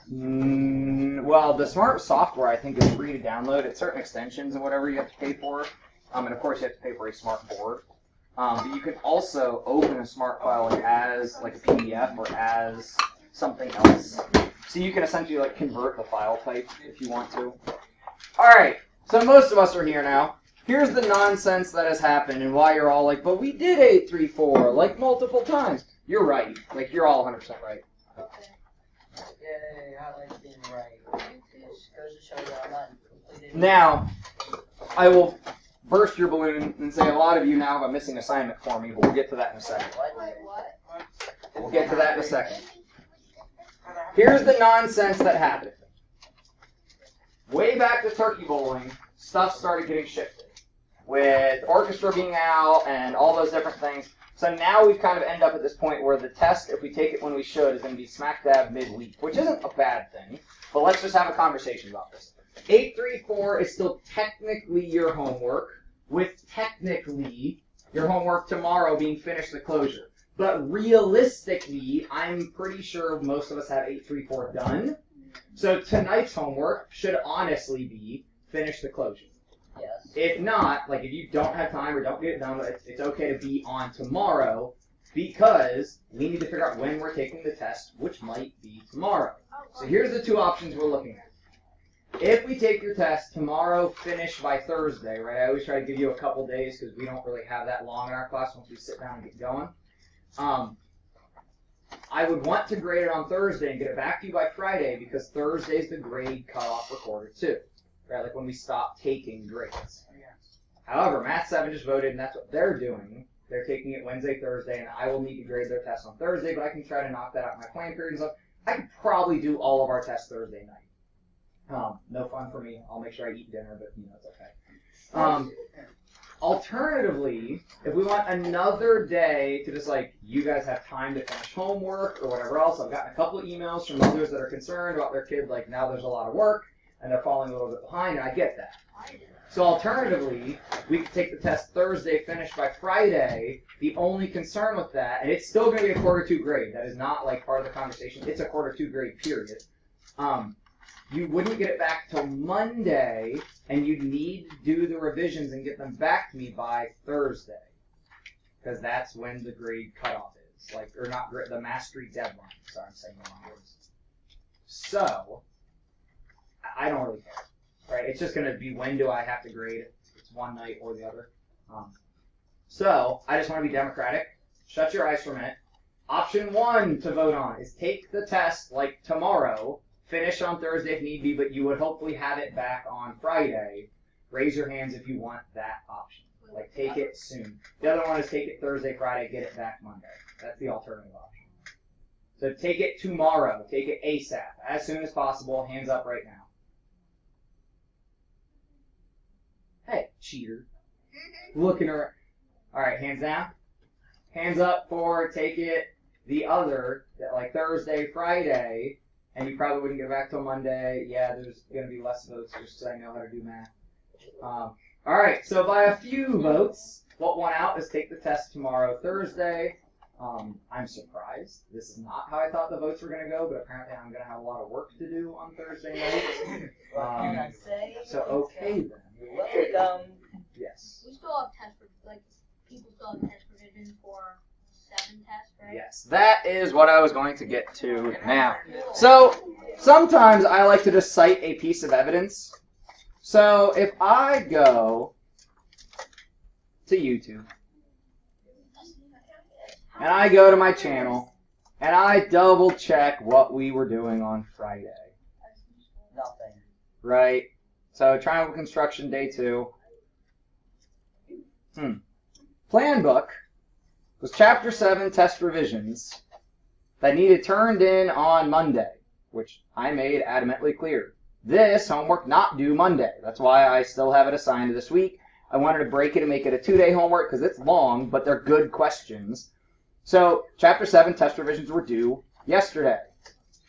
Well, the smart software, I think, is free to download. It's certain extensions and whatever you have to pay for. And of course, you have to pay for a smart board. But you can also open a smart file as like a PDF or as something else. So you can essentially like convert the file type if you want to. All right. So most of us are here now. Here's the nonsense that has happened and why you're all like, but we did 834 like multiple times. You're right. Like you're all 100% right. Okay. Yay, I like being right. Just goes to show you I'm not completed. Now, I will burst your balloon and say a lot of you now have a missing assignment for me, but we'll get to that in a second. What? We'll get to that in a second. Here's the nonsense that happened. Way back to turkey bowling, stuff started getting shifted. With orchestra being out and all those different things. So now we've kind of end up at this point where the test, if we take it when we should, is going to be smack dab midweek, which isn't a bad thing, but let's just have a conversation about this. 834 is still technically your homework, with technically your homework tomorrow being finished the closure. But realistically, I'm pretty sure most of us have 834 done. So tonight's homework should honestly be finish the closure. Yes. If not, like if you don't have time or don't get it done, it's okay to be on tomorrow because we need to figure out when we're taking the test, which might be tomorrow. So here's the two options we're looking at. If we take your test tomorrow, finish by Thursday, right? I always try to give you a couple days because we don't really have that long in our class once we sit down and get going. I would want to grade it on Thursday and get it back to you by Friday because Thursday's the grade cutoff for quarter 2. Right, like when we stop taking grades. However, Math 7 just voted, and that's what they're doing. They're taking it Wednesday, Thursday, and I will need to grade their tests on Thursday, but I can try to knock that out in my plan period and stuff. I could probably do all of our tests Thursday night. No fun for me. I'll make sure I eat dinner, but it's okay. Alternatively, if we want another day to just like, you guys have time to finish homework or whatever else, I've gotten a couple of emails from mothers that are concerned about their kid, like now there's a lot of work, and they're falling a little bit behind, and I get that. So alternatively, we could take the test Thursday, finish by Friday. The only concern with that, and it's still going to be a quarter 2 grade. That is not like part of the conversation. It's a quarter 2 grade, period. You wouldn't get it back till Monday, and you'd need to do the revisions and get them back to me by Thursday. Because that's when the grade cutoff is. Like, or not the mastery deadline. Sorry, I'm saying the wrong words. So, I don't really care, right? It's just going to be when do I have to grade it. It's one night or the other. So I just want to be democratic. Shut your eyes for a minute. Option 1 to vote on is take the test like tomorrow, finish on Thursday if need be, but you would hopefully have it back on Friday. Raise your hands if you want that option. Like take it soon. The other one is take it Thursday, Friday, get it back Monday. That's the alternative option. So take it tomorrow. Take it ASAP, as soon as possible. Hands up right now. Hey, cheater. Looking around. All right, hands down. Hands up for take it the other, like Thursday, Friday, and you probably wouldn't get back till Monday. Yeah, there's going to be less votes just because I know how to do math. All right, so by a few votes, what won out is take the test tomorrow, Thursday. I'm surprised. This is not how I thought the votes were going to go, but apparently I'm going to have a lot of work to do on Thursday night. So okay then. Welcome. Yes. We still have test people still have test provisions for 7 tests, right? Yes, that is what I was going to get to now. So sometimes I like to just cite a piece of evidence. So if I go to YouTube and I go to my channel and I double check what we were doing on Friday. Nothing. Right? So triangle construction day 2. Plan book was Chapter 7 test revisions that needed turned in on Monday, which I made adamantly clear. This homework not due Monday. That's why I still have it assigned this week. I wanted to break it and make it a 2-day homework because it's long, but they're good questions. So Chapter 7 test revisions were due yesterday.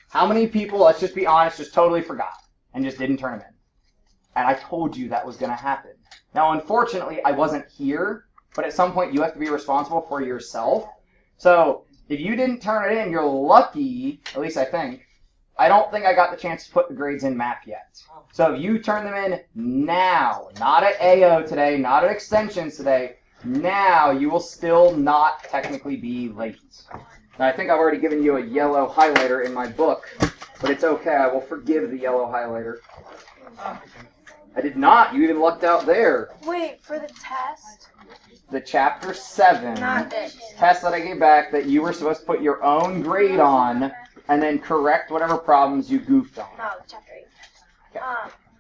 How many people, let's just be honest, just totally forgot and just didn't turn them in? And I told you that was going to happen. Now, unfortunately, I wasn't here, but at some point you have to be responsible for yourself. So if you didn't turn it in, you're lucky, at least I think, I don't think I got the chance to put the grades in math yet. So if you turn them in now, not at AO today, not at extensions today, now you will still not technically be late. Now, I think I've already given you a yellow highlighter in my book, but it's okay. I will forgive the yellow highlighter. I did not. You even lucked out there. Wait, for the test? The Chapter 7 Not this. test that I gave back that you were supposed to put your own grade on and then correct whatever problems you goofed on. No, chapter 8.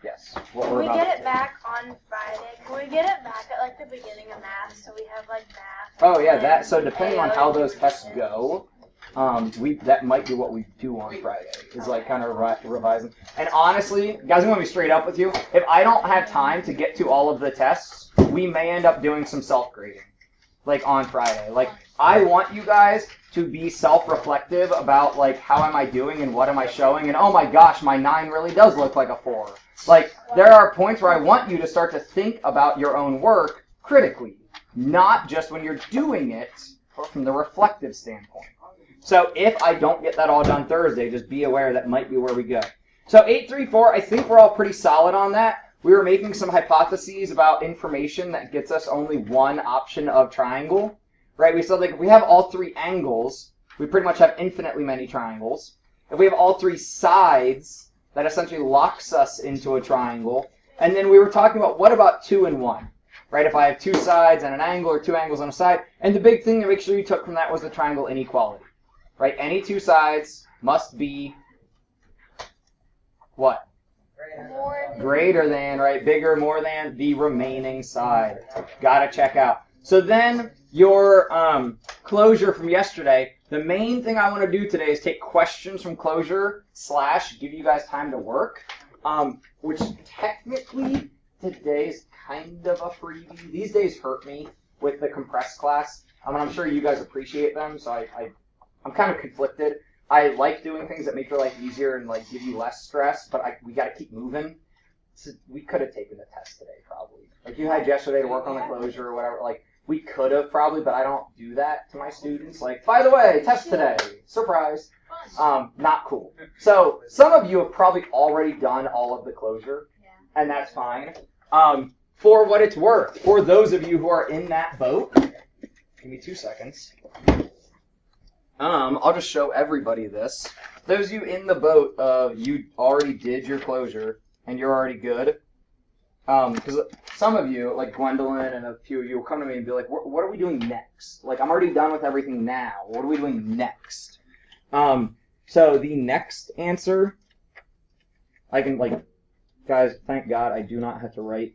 Yes. What Can we're we about get to it do. back on Friday? Can we get it back at like the beginning of math so we have like math? Oh yeah, that. So depending on how those tests go, that might be what we do on Friday. Is like kind of revising. And honestly, guys, I'm gonna be straight up with you. If I don't have time to get to all of the tests, we may end up doing some self-grading, like on Friday. Like I want you guys to be self-reflective about like how am I doing and what am I showing, and oh my gosh, my 9 really does look like a 4. Like there are points where I want you to start to think about your own work critically, not just when you're doing it, but from the reflective standpoint. So if I don't get that all done Thursday, just be aware that might be where we go. So 834, I think we're all pretty solid on that. We were making some hypotheses about information that gets us only one option of triangle, right? We said like if we have all 3 angles, we pretty much have infinitely many triangles. If we have all 3 sides, that essentially locks us into a triangle. And then we were talking about what about 2 and 1, right? If I have 2 sides and an angle or 2 angles on a side. And the big thing to make sure you took from that was the triangle inequality, right? Any 2 sides must be what? Greater than, right? Bigger, more than the remaining side. Gotta check out. So then your closure from yesterday, the main thing I want to do today is take questions from closure / give you guys time to work, which technically today's kind of a freebie. These days hurt me with the compressed class. I'm sure you guys appreciate them, so I'm kind of conflicted. I like doing things that make your life easier and like give you less stress, but we got to keep moving. So we could have taken the test today, probably. Like you had yesterday to work on the closure or whatever. Like we could have probably, but I don't do that to my students. Like, by the way, test today, surprise. Not cool. So some of you have probably already done all of the closure, and that's fine. For what it's worth, for those of you who are in that boat, give me 2 seconds. I'll just show everybody this. Those of you in the boat, you already did your closure, and you're already good. Because some of you, like Gwendolyn and a few of you, will come to me and be like, what are we doing next? Like, I'm already done with everything now. What are we doing next? So the next answer, I can, like, guys, thank God I do not have to write.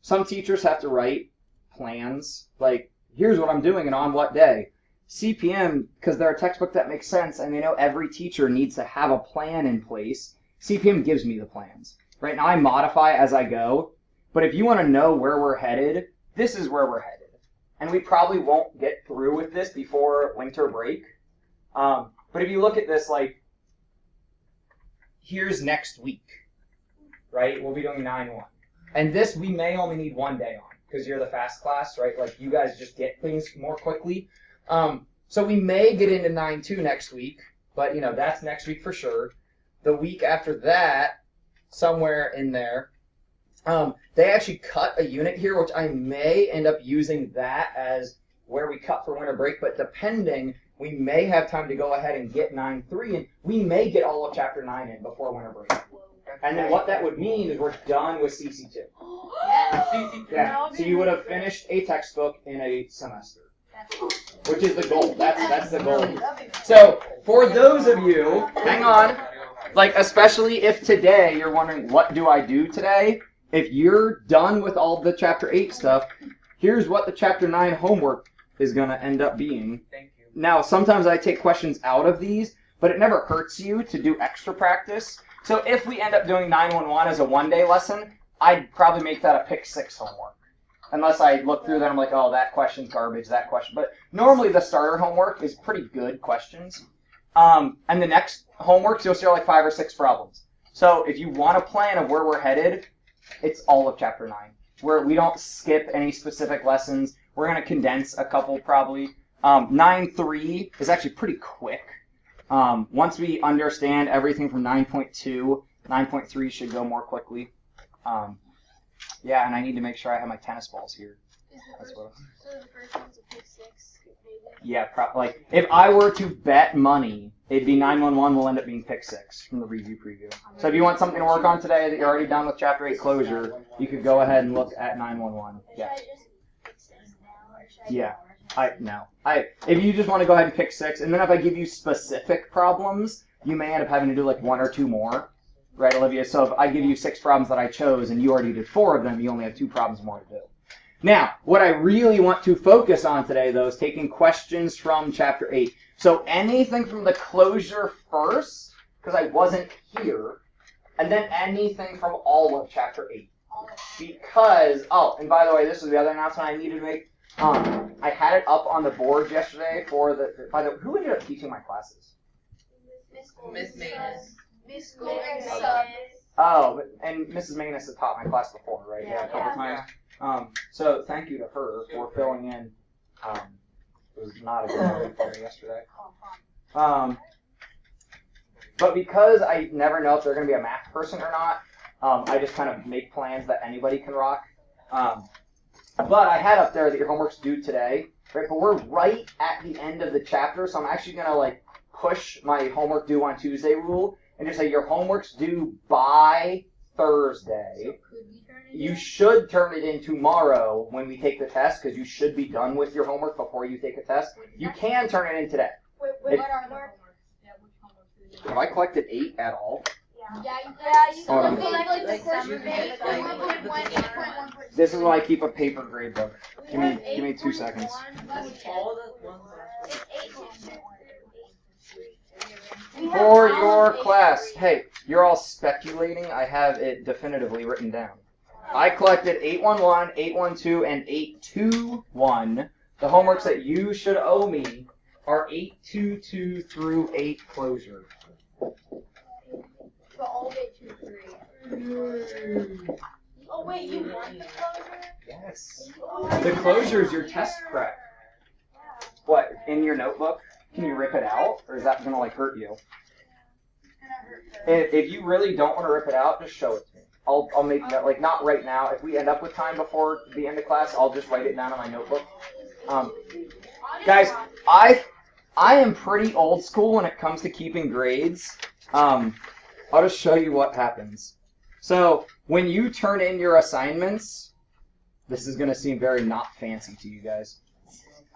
Some teachers have to write plans, like, here's what I'm doing and on what day. CPM, because they're a textbook that makes sense, and they know every teacher needs to have a plan in place, CPM gives me the plans. Right now I modify as I go, but if you want to know where we're headed, this is where we're headed. And we probably won't get through with this before winter break. But if you look at this, like, here's next week, right? We'll be doing 9-1. And this we may only need 1 day on, because you're the fast class, right? Like, you guys just get things more quickly. So we may get into 9-2 next week, but, you know, that's next week for sure. The week after that, somewhere in there, they actually cut a unit here, which I may end up using that as where we cut for winter break, but depending, we may have time to go ahead and get 9-3, and we may get all of Chapter 9 in before winter break. And then what that would mean is we're done with CC2. Yeah. So you would have finished a textbook in a semester, which is the goal. That's the goal. So for those of you, hang on, like especially if today you're wondering what do I do today, if you're done with all the Chapter 8 stuff, here's what the Chapter 9 homework is going to end up being. Thank you. Now, sometimes I take questions out of these, but it never hurts you to do extra practice. So if we end up doing 911 as a one-day lesson, I'd probably make that a Pick 6 homework. Unless I look through that, I'm like, oh, that question's garbage, that question. But normally the starter homework is pretty good questions. And the next homework, you'll see like 5 or 6 problems. So if you want a plan of where we're headed, it's all of Chapter 9. Where we don't skip any specific lessons. We're going to condense a couple probably. 9-3 is actually pretty quick. Once we understand everything from 9.2, 9.3 should go more quickly. Yeah, and I need to make sure I have my tennis balls here. So the first one's a pick 6, maybe? Yeah, like if I were to bet money, it'd be 911 will end up being pick 6 from the review preview. So if you want something to work on today that you're already done with Chapter 8 closure, you could go ahead and look at 911. Yeah. Should I just pick 6 now, or should Yeah. If you just want to go ahead and pick 6, and then if I give you specific problems, you may end up having to do like 1 or 2 more. Right, Olivia? So if I give you 6 problems that I chose and you already did 4 of them, you only have 2 problems more to do. Now, what I really want to focus on today, though, is taking questions from Chapter 8. So anything from the closure first, because I wasn't here, and then anything from all of Chapter 8. Because, oh, and by the way, this is the other announcement I needed to make. I had it up on the board yesterday for who ended up teaching my classes? Miss Manus. Miss Oh, and Mrs. Manus has taught my class before, right? Yeah, a couple times. So thank you to her for filling in. It was not a good morning for me yesterday. But because I never know if they're going to be a math person or not, I just kind of make plans that anybody can rock. But I had up there that your homework's due today, right? But we're right at the end of the chapter, so I'm actually going to like push my homework due on Tuesday rule and just say your homework's due by Thursday. You should turn it in tomorrow when we take the test, because you should be done with your homework before you take a test. You can turn it in today. Wait, what are the Have I collected 8 at all? Yeah, you Hold on. like the course you grade, can- 1.1, This is why I keep a paper grade book. Give me 2 seconds. All the ones For your class, hey, you're all speculating. I have it definitively written down. I collected 811, 812, and 821. The homeworks that you should owe me are 822 through 8 closure. So all day 2, 3. Oh wait, you want the closure? Yes. The closure is your test prep. What, in your notebook? Can you rip it out, or is that gonna like hurt you? If you really don't want to rip it out, just show it to me. I'll make that, like, not right now. If we end up with time before the end of class, I'll just write it down in my notebook. Guys, I am pretty old school when it comes to keeping grades. I'll just show you what happens. So when you turn in your assignments, this is going to seem very not fancy to you guys.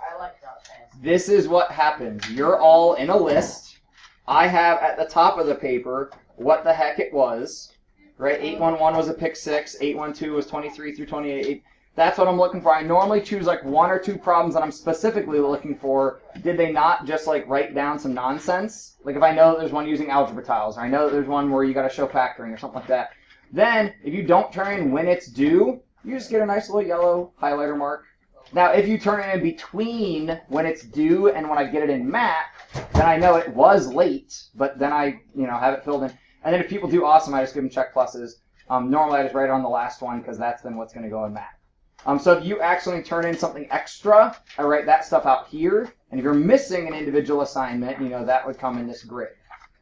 I like not fancy. This is what happens. You're all in a list. I have at the top of the paper what the heck it was. Right? 811 was a pick 6. 812 was 23 through 28. That's what I'm looking for. I normally choose like 1 or 2 problems that I'm specifically looking for. Did they not just like write down some nonsense? Like if I know that there's one using algebra tiles, or I know that there's one where you got to show factoring or something like that. Then if you don't turn in when it's due, you just get a nice little yellow highlighter mark. Now if you turn it in between when it's due and when I get it in math, then I know it was late, but then I have it filled in. And then if people do awesome, I just give them check pluses. Normally I just write it on the last one because that's then what's going to go in math. So if you actually turn in something extra, I write that stuff out here. And if you're missing an individual assignment, that would come in this grid.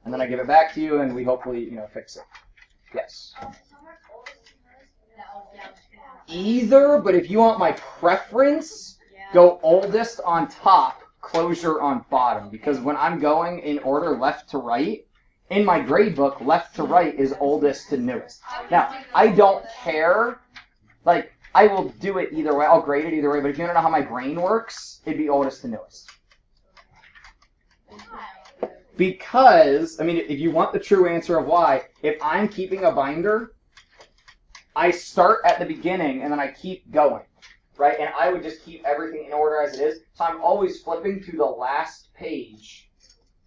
And then I give it back to you, and we hopefully, fix it. Yes. Either, but if you want my preference, go oldest on top, closure on bottom. Because when I'm going in order left to right, in my grade book, left to right is oldest to newest. Now, I don't care. Like, I will do it either way. I'll grade it either way. But if you don't know how my brain works, it'd be oldest to newest. Because, if you want the true answer of why, if I'm keeping a binder, I start at the beginning and then I keep going, right? And I would just keep everything in order as it is. So I'm always flipping to the last page,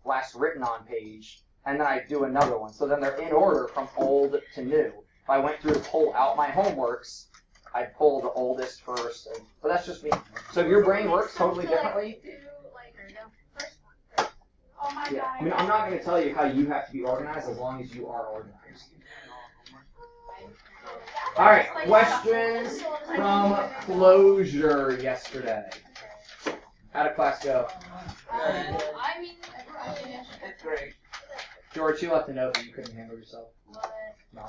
last written on page, and then I do another one. So then they're in order from old to new. If I went through to pull out my homeworks, I'd pull the oldest first. But that's just me. So if your brain works totally differently, Oh my yeah. God. I'm not going to tell you how you have to be organized as long as you are organized. All right, questions from closure yesterday. How did class go? Great. George, you left a note that you couldn't handle yourself. What? No.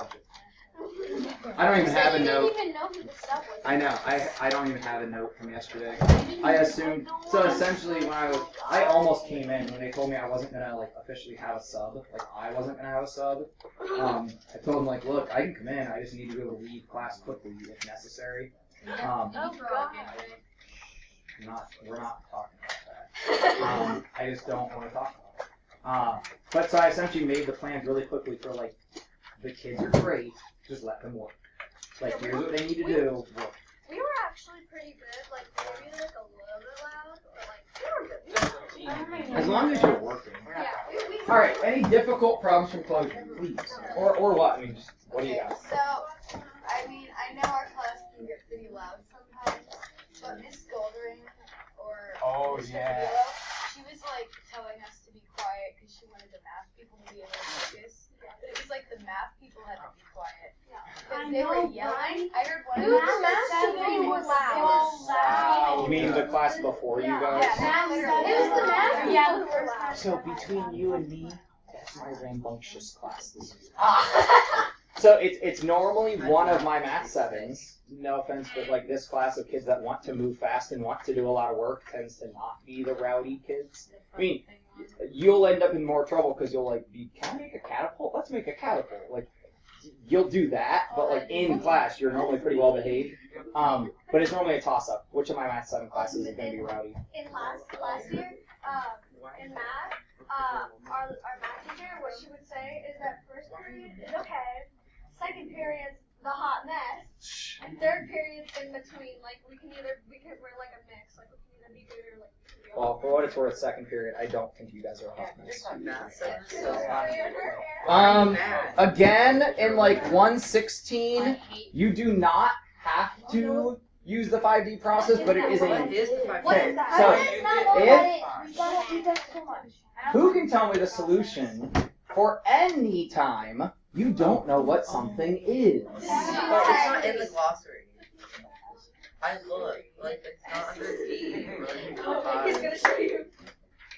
I don't even have a note. You didn't even know who the sub was. I know. I don't even have a note from yesterday. I assumed. So essentially, when I almost came in when they told me I wasn't gonna like officially have a sub. Like I wasn't gonna have a sub. I told them like, look, I can come in. I just need to be able to leave class quickly if necessary. Oh god. We're not talking about that. I just don't want to talk about it. But so I essentially made the plans really quickly for like, the kids are great, just let them work. Like, here's what they need to do, work. We were actually pretty good, like maybe like a little bit loud, but like we were good. As long as you're working. Yeah, we Alright, any difficult problems from closure, please? Or what? I mean, just, what do you got? So, I mean, I know our class can get pretty loud sometimes, but Miss Goldring or Oh, Mr. yeah. Filo, she was like telling us to be quiet because she wanted the math people to be able to focus. But it was like the math people had to be quiet. Because they were yelling. I heard one of Who them the math said people were loud? They were loud. You mean the class before you guys? Yeah, It was the math people Yeah. who were loud. So between you and me, that's my rambunctious class this year. So it's normally one of my math sevens. No offense, but like this class of kids that want to move fast and want to do a lot of work tends to not be the rowdy kids. I mean, you'll end up in more trouble because you'll like be, can I make a catapult? Let's make a catapult. Like, you'll do that, but like in class, you're normally pretty well behaved. But it's normally a toss up. Which of my math 7 classes is going to be rowdy? In last year, in math, our math teacher, what she would say is that first period is okay, second period's the hot mess, and third period's in between. Like we're like a mix. Like we can either be good or like. Well, for what it's worth, second period, I don't think you guys are hot mess. So Again, in like 116, you do not have to use the 5D process, but it is a. What is the Okay, so who can tell me the solution for any time you don't know what something is? But it's not in the glossary. I look, like it's not under D. He's gonna show you.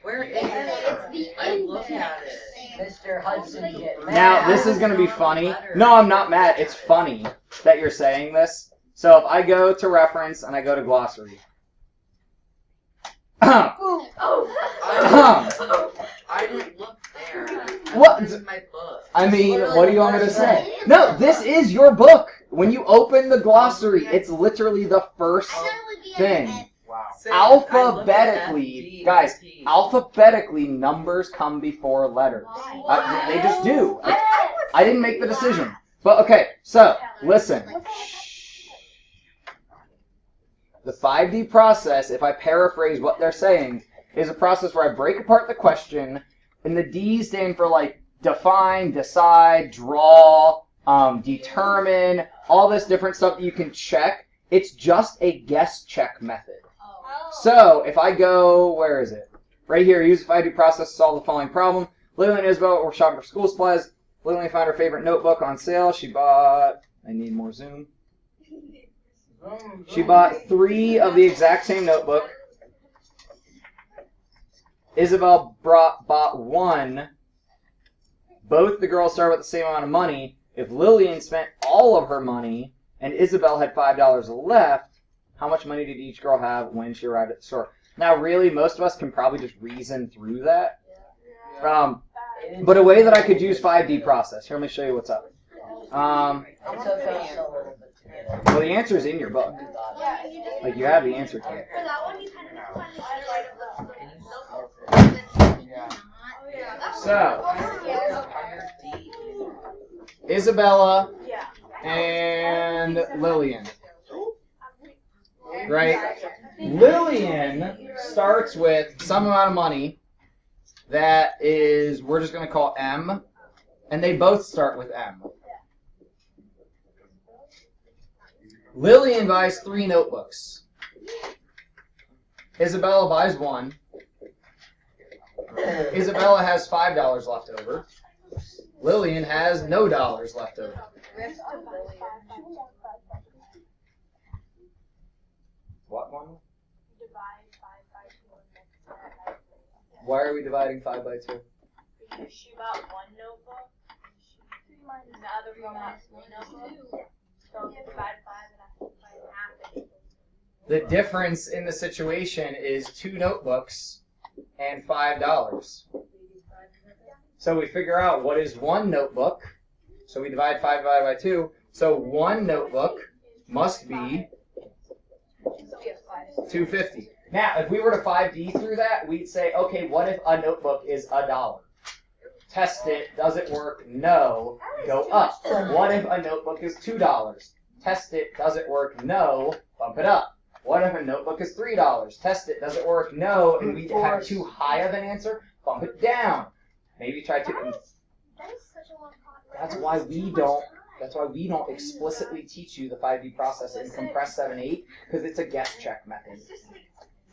Where is it? I look at it. Mr. Hudson, get mad. Now, this is going to be funny. No, I'm not mad. It's funny that you're saying this. So if I go to reference and I go to glossary. I didn't look there. What? This is my book. I mean, what do you want me to say? No, this is your book. When you open the glossary, it's literally the first thing. Wow. Alphabetically, guys, alphabetically, numbers come before letters. They just do. I didn't make the decision. But okay, so, listen. The 5D process, if I paraphrase what they're saying, is a process where I break apart the question, and the D's stand for like define, decide, draw, determine, all this different stuff that you can check. It's just a guess check method. So, if I go, where is it? Right here, use the 5D process to solve the following problem. Lily and Isabel were shopping for school supplies. Lily found her favorite notebook on sale. She bought, I need more zoom. She bought 3 of the exact same notebook. Isabel bought 1. Both the girls started with the same amount of money. If Lillian spent all of her money and Isabel had $5 left, how much money did each girl have when she arrived at the store? Now, really, most of us can probably just reason through that. But a way that I could use 5D process. Here, let me show you what's up. Well, the answer is in your book. Like, you have the answer to it. For that one, you kind of So, Isabella and Lillian. Right? Lillian starts with some amount of money that is, we're just going to call M, and they both start with M. Lillian buys 3 notebooks. Isabella buys 1. Isabella has $5 left over. Lillian has no dollars left over. What one? Why are we dividing 5 by 2? If she bought one notebook, and the other girl bought one notebook, so divide 5 and half. The difference in the situation is 2 notebooks and $5. So we figure out what is 1 notebook. So we divide 5 divided by 2. So 1 notebook must be $2.50. Now, if we were to 5D through that, we'd say, okay, what if a notebook is $1? Test it. Does it work? No. Go up. What if a notebook is $2? Test it. Does it work? No. Bump it up. What if a notebook is $3? Test it. Does it work? No. And we have too high of an answer? Bump it down. Maybe try to. That is such a long process. That's why we don't. That's why we don't explicitly teach you the 5D process in Comp.7 8, because it's a guess check method.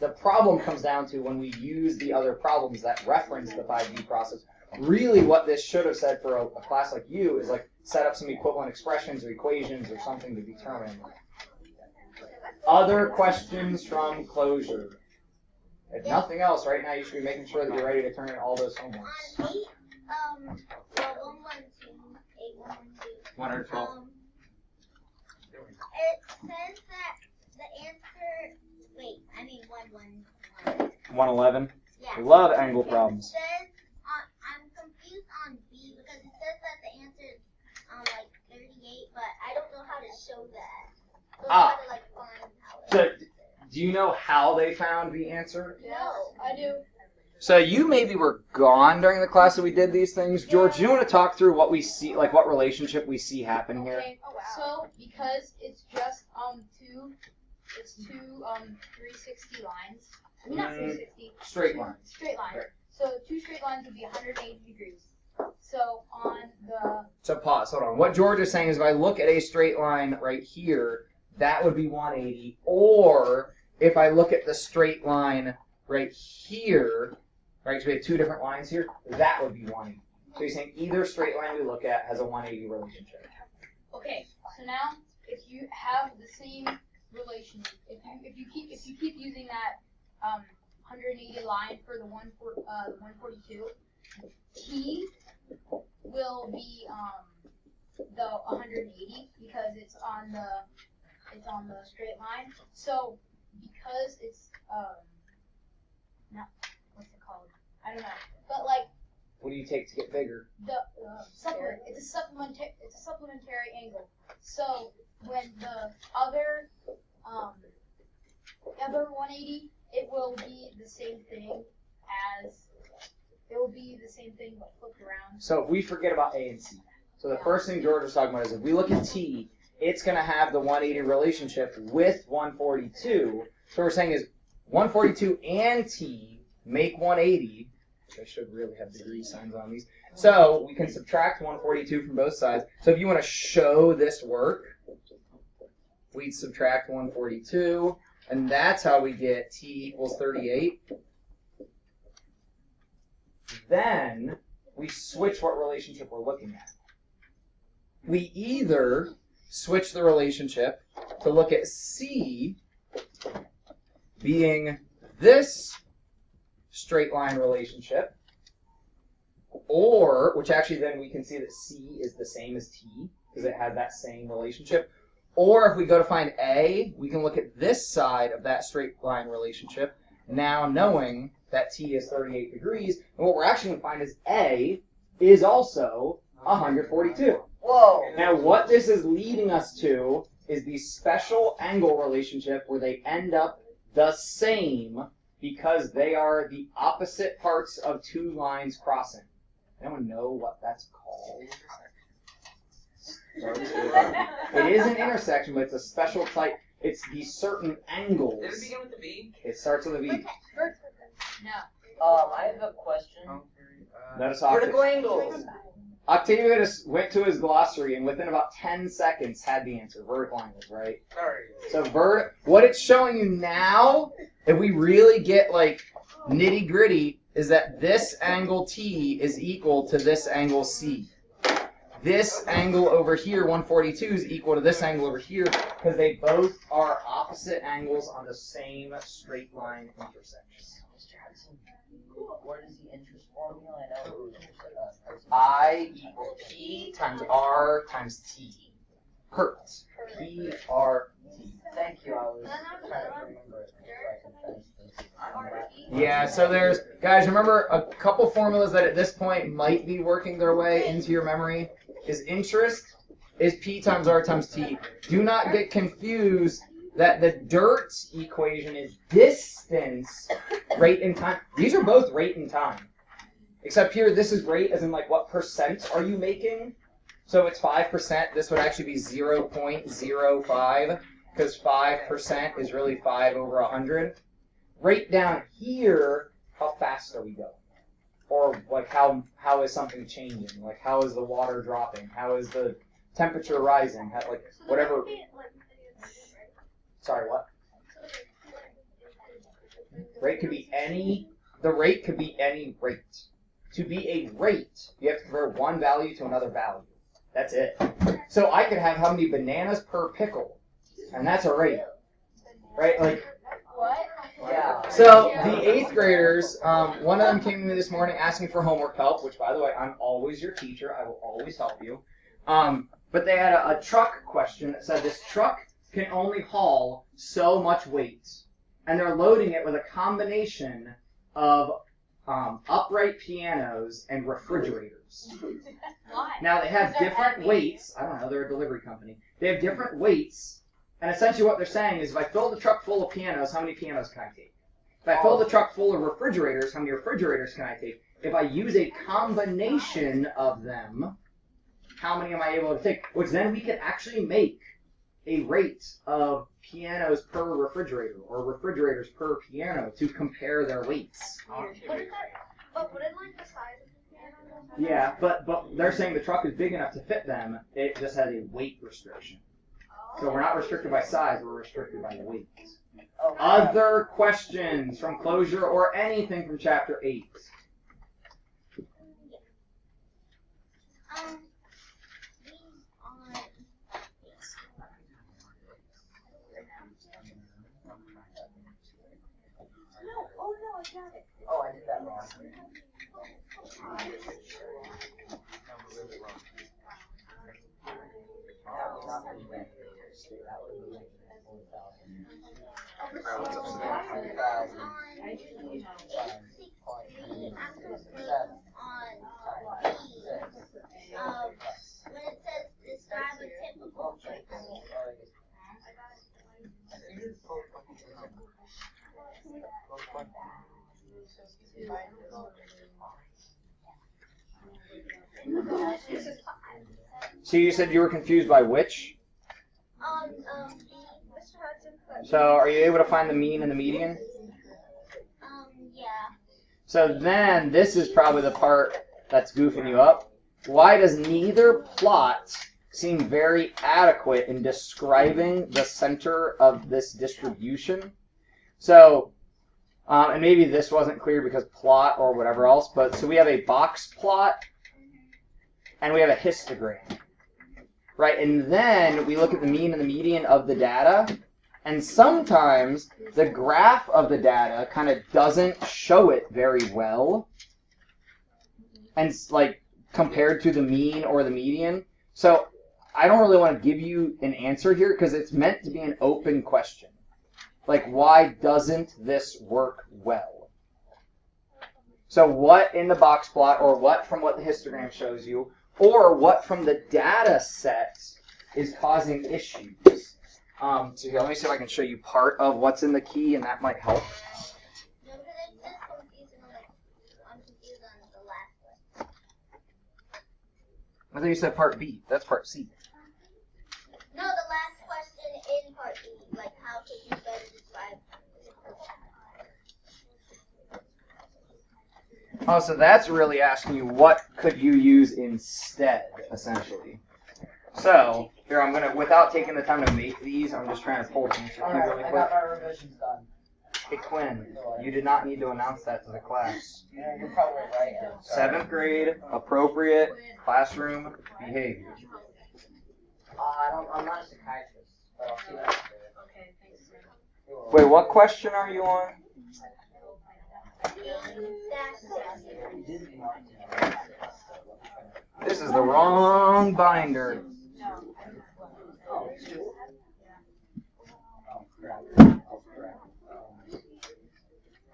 The problem comes down to when we use the other problems that reference the 5D process. Really what this should have said for a class like you is like set up some equivalent expressions or equations or something to determine. Other questions from closure? If nothing else, right now you should be making sure that you're ready to turn in all those homeworks. On 8, well, 112, 8, 112. 112. It says that the answer, 111. 111. Yeah. We love angle problems. It says, I'm confused on B because it says that the answer is like 38, but I don't know how to show that. So how to like find how it is. Do you know how they found the answer? No, I do. So you maybe were gone during the class that we did these things. George, do you want to talk through what we see, like what relationship we see happen here? Okay, so because it's just two 360 lines. I mean, not 360. Straight lines. Straight lines. Right. So 2 straight lines would be 180 degrees. So on the... So pause, hold on. What George is saying is if I look at a straight line right here, that would be 180. Or if I look at the straight line right here, right, so we have 2 different lines here, that would be 180. So you're saying either straight line we look at has a 180 relationship. Okay, so now if you have the same relation, if you keep using that 180 line for the 142, T will be the 180 because it's on the straight line. So because it's not, what's it called? I don't know. But like, What do you take to get bigger? the supplement, it's a supplementary angle. So when the other 180, it will be the same thing but flipped around. So if we forget about A and C. So the first thing George was talking about is if we look at T, it's going to have the 180 relationship with 142. So we're saying is 142 and T make 180. Which I should really have degree signs on these. So we can subtract 142 from both sides. So if you want to show this work, we'd subtract 142. And that's how we get T equals 38. Then we switch what relationship we're looking at. We either switch the relationship to look at C being this straight line relationship, or, which actually then we can see that C is the same as T because it has that same relationship. Or if we go to find A, we can look at this side of that straight line relationship, now knowing that T is 38 degrees. And what we're actually going to find is A is also 142. Whoa. Now what this is leading us to is the special angle relationship where they end up the same because they are the opposite parts of 2 lines crossing. Anyone know what that's called? It is an intersection, but it's a special type. It's the certain angles. Did it begin with a V? It starts with a V. No. I have a question. Notice Vertical angles. Octavia just went to his glossary and within about 10 seconds had the answer. Vertical angles, right? Sorry. So what it's showing you now, if we really get like nitty gritty, is that this angle T is equal to this angle C. This angle over here, 142, is equal to this angle over here because they both are opposite angles on the same straight line intersection. What is the interest formula? I know interest. I equals P times R times T. Hertz. P-R-T. Thank you. I was trying to remember it. Yeah, so there's, guys, remember a couple formulas that at this point might be working their way into your memory is interest is P times R times T. Do not get confused that the dirt equation is distance, rate and time. These are both rate and time. Except here, this is rate as in like what percent are you making? So if it's 5%, this would actually be 0.05 because 5% is really 5 over 100. Right down here, how fast are we going? Or like how is something changing? Like how is the water dropping? How is the temperature rising? How, like whatever. Sorry, what? Rate could be any. The rate could be any rate. To be a rate, you have to convert one value to another value. That's it. So I could have how many bananas per pickle, and that's a rate, right? Like. What? Yeah. So the 8th graders, one of them came to me this morning asking for homework help, which by the way, I'm always your teacher. I will always help you. But they had a truck question that said this truck can only haul so much weight. And they're loading it with a combination of upright pianos and refrigerators. Why? Now they have different weights. I don't know, they're a delivery company. They have different weights. And essentially what they're saying is if I fill the truck full of pianos, how many pianos can I take? If I fill the truck full of refrigerators, how many refrigerators can I take? If I use a combination of them, how many am I able to take? Which then we can actually make a rate of pianos per refrigerator or refrigerators per piano to compare their weights. But wouldn't like the size of the piano? Yeah, but they're saying the truck is big enough to fit them. It just has a weight restriction. So we're not restricted by size, we're restricted by weight. Oh, Other questions from closure or anything from chapter 8? Oh, I did that wrong. When it says describe a typical trip. So you said you were confused by which? Mr. Hudson. So are you able to find the mean and the median? Yeah. So then this is probably the part that's goofing you up. Why does neither plot seem very adequate in describing the center of this distribution? So, and maybe this wasn't clear because plot or whatever else, but so we have a box plot and we have a histogram, right? And then we look at the mean and the median of the data, and sometimes the graph of the data kind of doesn't show it very well, and like compared to the mean or the median. So I don't really want to give you an answer here because it's meant to be an open question. Like, why doesn't this work well? So what in the box plot, or what from what the histogram shows you, or what from the data set is causing issues? So here, let me see if I can show you part of what's in the key, and that might help. No, because it's just confusing. I'm confused on the last one. I thought you said part B. That's part C. No, the last question in part B. Like, how could you better describe Oh, so that's really asking you what could you use instead, essentially. So, here I'm going to, without taking the time to make these, I'm just trying to pull the answer key Alright, really I quick. got my revisions done. Hey, Quinn, you did not need to announce that to the class. Yeah, you're probably right. I'm sorry. 7th grade, appropriate classroom behavior. I'm not a psychiatrist, but I'll see that. Okay, thanks. Wait, what question are you on? This is the wrong binder.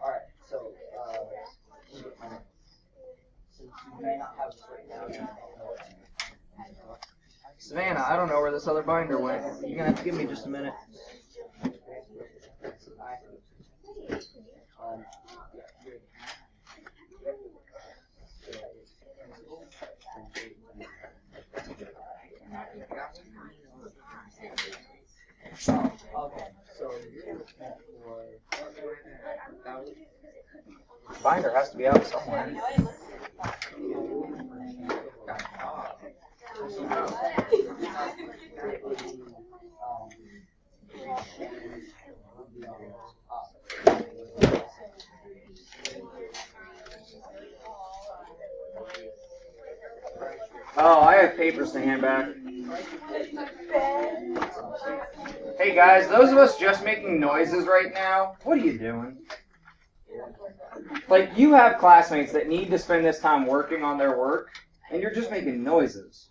Alright, so, since you may not have this right now, you don't know what to do. Savannah, I don't know where this other binder went. You're gonna have to give me just a minute. Okay, so you're looking for... Binder has to be out somewhere. Oh, I have papers to hand back. Hey guys, those of us just making noises right now, what are you doing? Like, you have classmates that need to spend this time working on their work, and you're just making noises.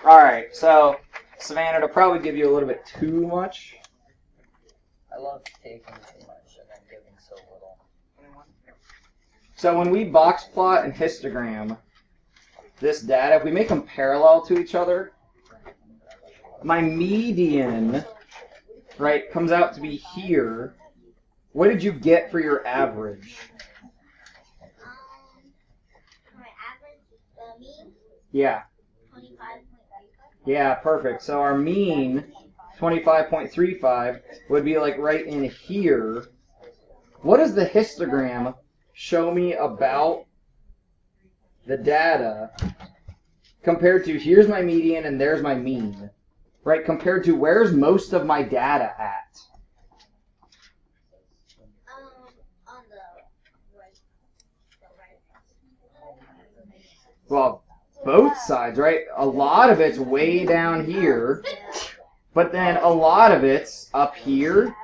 Alright, so, Savannah, it'll probably give you a little bit too much. I love taking too much and then giving so little. So when we box plot and histogram this data, if we make them parallel to each other, my median, right, comes out to be here. What did you get for your average? My average, mean, Yeah. 25.35. Yeah, perfect. So our mean, 25.35, would be like right in here. What does the histogram show me about the data compared to here's my median and there's my mean? Right, compared to where's most of my data at? On the right. Well, both sides, right? A lot of it's way down here, but then a lot of it's up here.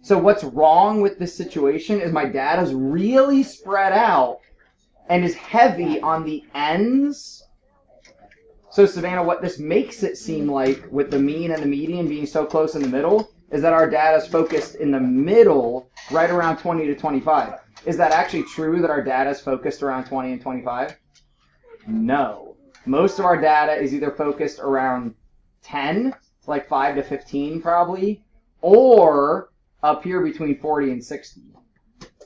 So what's wrong with this situation is my data's really spread out and is heavy on the ends. So Savannah, what this makes it seem like with the mean and the median being so close in the middle is that our data's focused in the middle, right around 20 to 25. Is that actually true that our data's focused around 20 and 25? No. Most of our data is either focused around 10, like 5 to 15 probably, or up here between 40 and 60.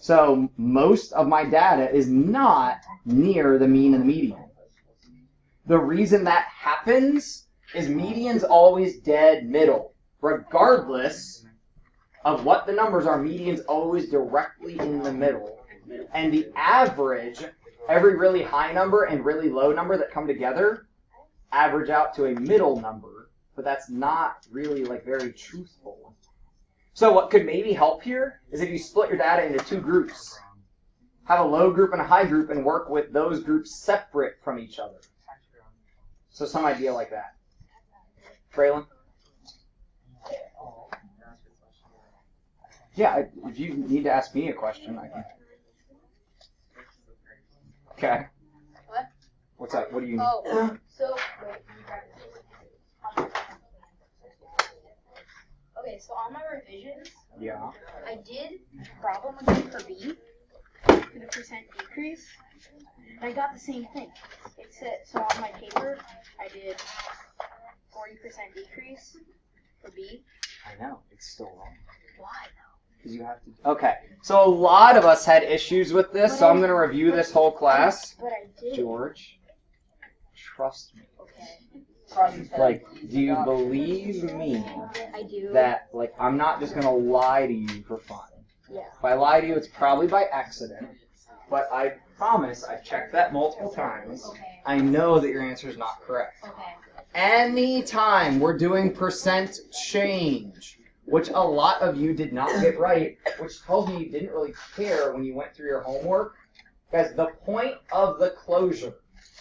So most of my data is not near the mean and the median. The reason that happens is median's always dead middle. Regardless of what the numbers are, median's always directly in the middle. And the average, every really high number and really low number that come together, average out to a middle number. But that's not really like very truthful. So what could maybe help here is if you split your data into two groups. Have a low group and a high group and work with those groups separate from each other. So some idea like that. Braylon? Yeah, if you need to ask me a question, I can. Okay. What? What's up? What do you... Oh, so, wait, okay, so on my revisions, Yeah. I did problem again for B, for the percent decrease, and I got the same thing. It said, so on my paper, I did 40% decrease for B. I know, it's still wrong. Why though? Because you have to... Okay, so a lot of us had issues with this, so I'm going to review this whole class. But I did. George, trust me. Okay. Like, do you believe me I do. that, like, I'm not just going to lie to you for fun? Yeah. If I lie to you, it's probably by accident. But I promise, I've checked that multiple times. Okay. I know that your answer is not correct. Okay. Anytime we're doing percent change, which a lot of you did not get right, which tells me you didn't really care when you went through your homework. Guys, the point of the closure,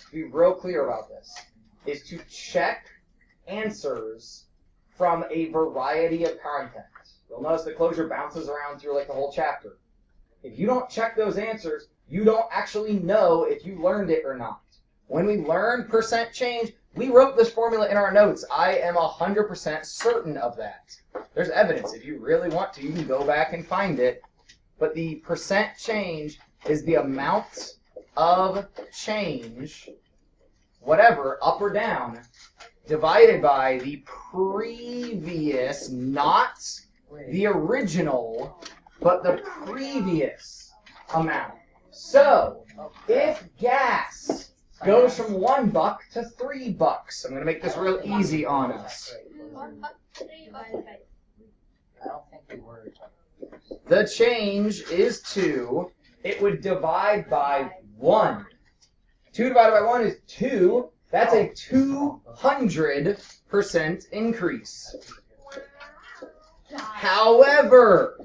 to be real clear about this, is to check answers from a variety of content. You'll notice the closure bounces around through like the whole chapter. If you don't check those answers, you don't actually know if you learned it or not. When we learned percent change, we wrote this formula in our notes. I am 100% certain of that. There's evidence. If you really want to, you can go back and find it. But the percent change is the amount of change, whatever, up or down, divided by the previous, not the original, but the previous amount. So, if gas goes from $1 to $3, I'm going to make this real easy on us. I don't think we were. The change is 2. It would divide by 1. 2 divided by 1 is 2. That's a 200% increase. However,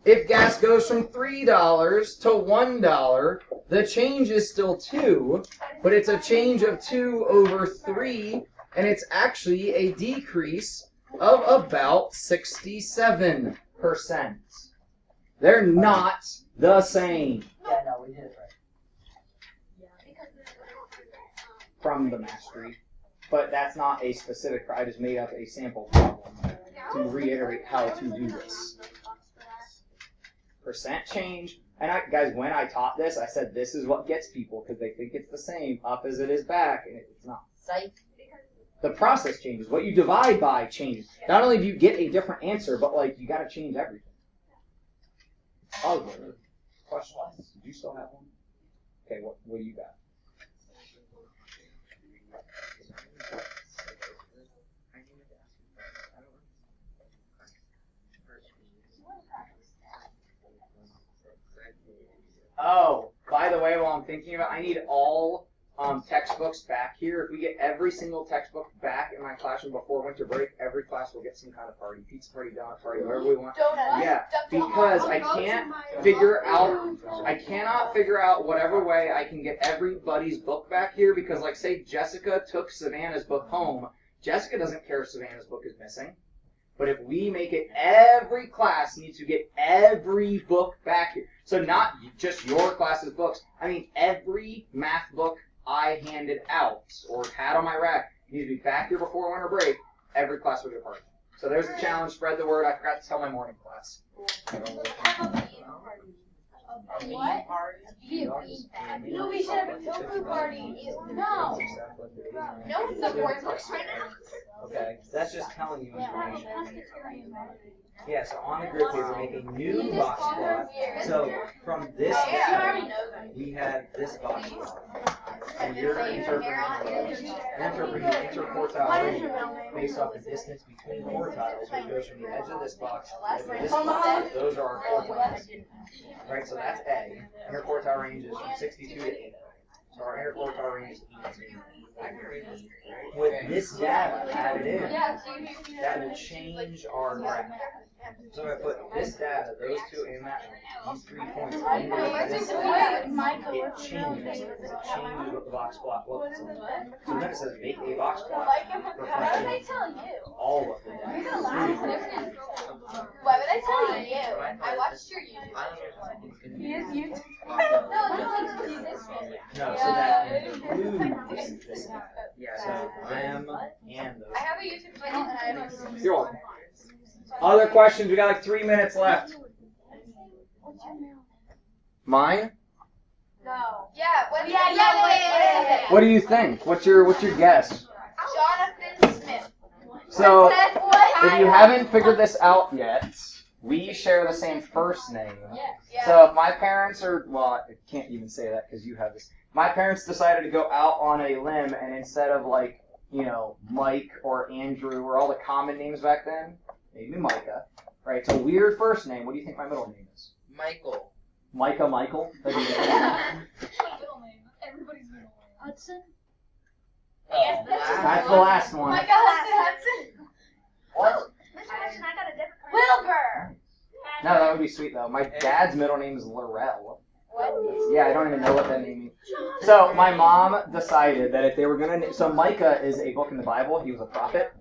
if gas goes from $3 to $1, the change is still 2, but it's a change of 2 over 3, and it's actually a decrease of about 67%. They're not the same. Yeah, no, we did it right. From the mastery, but that's not a specific. I just made up a sample problem to reiterate how to do this. Percent change, and guys, when I taught this, I said this is what gets people because they think it's the same up as it is back, and it's not. Psych. The process changes. What you divide by changes. Not only do you get a different answer, but like you got to change everything. Other questions? Did you still have one? Okay, what do you got? Oh, by the way, while I'm thinking about it, I need all textbooks back here. If we get every single textbook back in my classroom before winter break, every class will get some kind of party. Pizza party, donut party, whatever we want. Yeah, because I cannot figure out whatever way I can get everybody's book back here because, like, say Jessica took Savannah's book home. Jessica doesn't care if Savannah's book is missing. But if we make it, every class needs to get every book back here. So not just your class's books. I mean, every math book I handed out or had on my rack needs to be back here before winter break. Every class will get a party. So there's the challenge. Spread the word. I forgot to tell my morning class. What? No, we should have a tofu party. No. No, the boys are Okay, that's just telling you information. Yeah, so on the grid paper, make a new box plot. So from this data, we had this box plot. And you're interpreting interquartile range based off the distance between quartiles, which goes from the edge of this box to this box. Those are our quartiles. Right, so that's A. Interquartile range is from 62 to 8. So our interquartile range is 18. With this data added in, that will change our graph. So if I put this data, those two in that one, these 3 points in this data, it changes what the box plot looks like. So then it says make a box plot reflecting all of the data. Why would I tell you? I watched your YouTube. No, so that includes this. So them and those. I have a YouTube channel and I have You're welcome. Other questions? We got like 3 minutes left. Mine? No. Yeah. Wait. What do you think? What's your guess? Jonathan Smith. So, if you haven't figured this out yet, we share the same first name. Yeah. So if my parents are, well, I can't even say that because you have this. My parents decided to go out on a limb and instead of like, you know, Mike or Andrew or all the common names back then, maybe Micah. Right, it's a weird first name. What do you think my middle name is? Michael. Micah Michael? Everybody's middle name. Hudson? That's the last one. Micah Hudson. What? Mr. Hudson, I got a different card. Wilbur. No, that would be sweet though. My dad's middle name is Laurel. Yeah, I don't even know what that name means. So my mom decided that if they were gonna, so Micah is a book in the Bible. He was a prophet.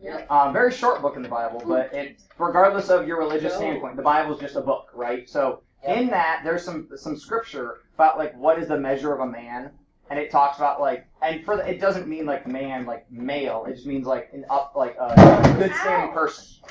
Very short book in the Bible, but regardless of your religious standpoint, the Bible is just a book, right? So in that, there's some scripture about like what is the measure of a man, and it talks about like, and it doesn't mean like man, like male. It just means like a good standing person.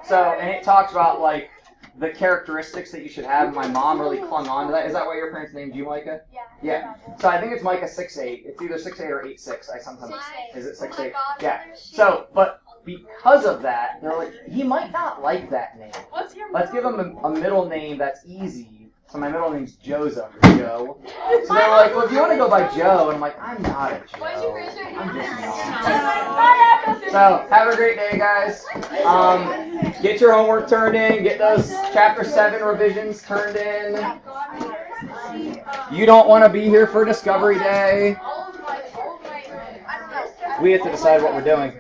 So and it talks about like the characteristics that you should have. My mom really clung on to that. Is that why your parents named you Micah? Yeah. So I think it's Micah 6:8. It's either 6:8 or 8:6. I sometimes. 6:8. Is it 6:8? Yeah. So, but because of that, they're like, he might not like that name. Let's give him a middle name that's easy. So my middle name's Joseph, or Joe. So they're like, well, if you want to go by Joe, and I'm like, I'm not a Joe. I'm just not. So have a great day, guys. Get your homework turned in. Get those Chapter 7 revisions turned in. You don't want to be here for Discovery Day. We have to decide what we're doing.